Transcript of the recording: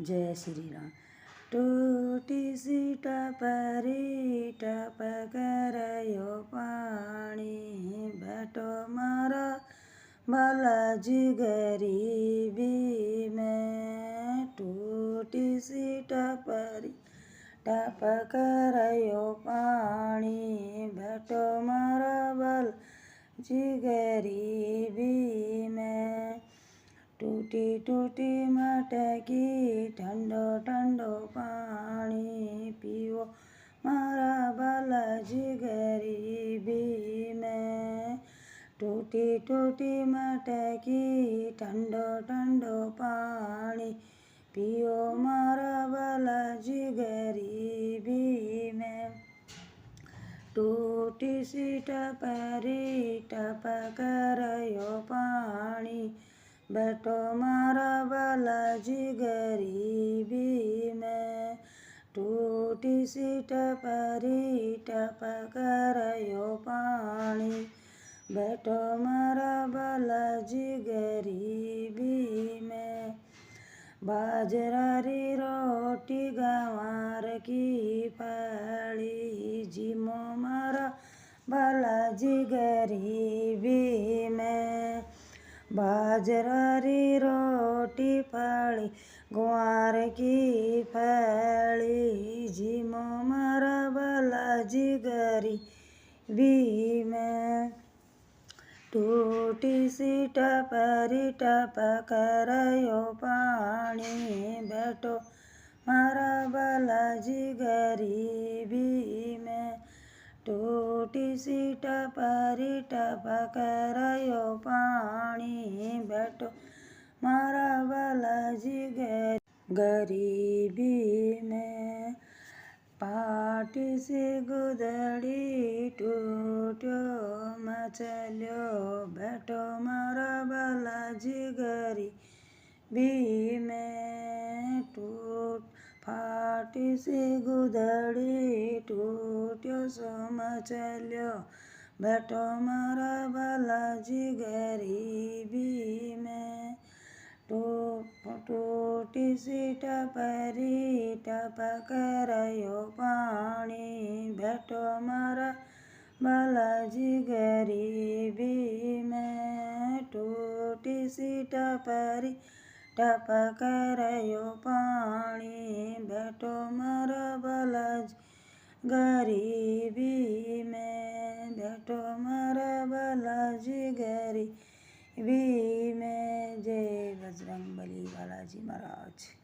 जय श्री राम। टूटी सी टपरी टपक रह्यो पाणी, बैठो मारा बालाजी गरीबी में। टूटी सी टपरी टपक रह्यो पाणी, बैठो मारा बालाजी गरीबी में। टूटी टूटी मटकी ठंडो ठंडो पानी, पीओ मारा बालाजी गरीबी में। टूटी टूटी मटकी ठंडो ठंडो पानी, पियो मारा बालाजी गरीबी में। टूटी सी टपरी टपक रह्यो पानी, बैठो मारा बालाजी गरीबी में। टूटी सी टपरी टपक रह्यो पानी, बैठो मारा बालाजी गरीबी में। बाजरा री रोटी गंवार की फली, जिमो मारा बालाजी गरीबी में। बाजरा री रोटी फली ग्वार की फली, जिमो मारा बालाजी गरीबी में। टूटी सी टपरी टपक रह्यो पानी, बैठो मारा बालाजी गरीबी में। टूटी सी टपरी टपक रह्यो पानी, बैठो मारा बालाजी गरीबी में। पाटी सी गुदड़ी टूट्यो मचल्यो, बैठो मारा बालाजी गरीबी में। फाटी सी गुदड़ी टूट्यो सो मचल्यो, बैठो मारा बालाजी गरीबी में। टूटी सी टपरी टपक रह्यो पानी, बैठो मारा बालाजी गरीबी में। टूटी सी टपरी टपक रह्यो पानी, बैठो मारा बालाजी गरीबी में। बैठो मारा बालाजी गरीबी में। जय बजरंगबली बालाजी महाराज।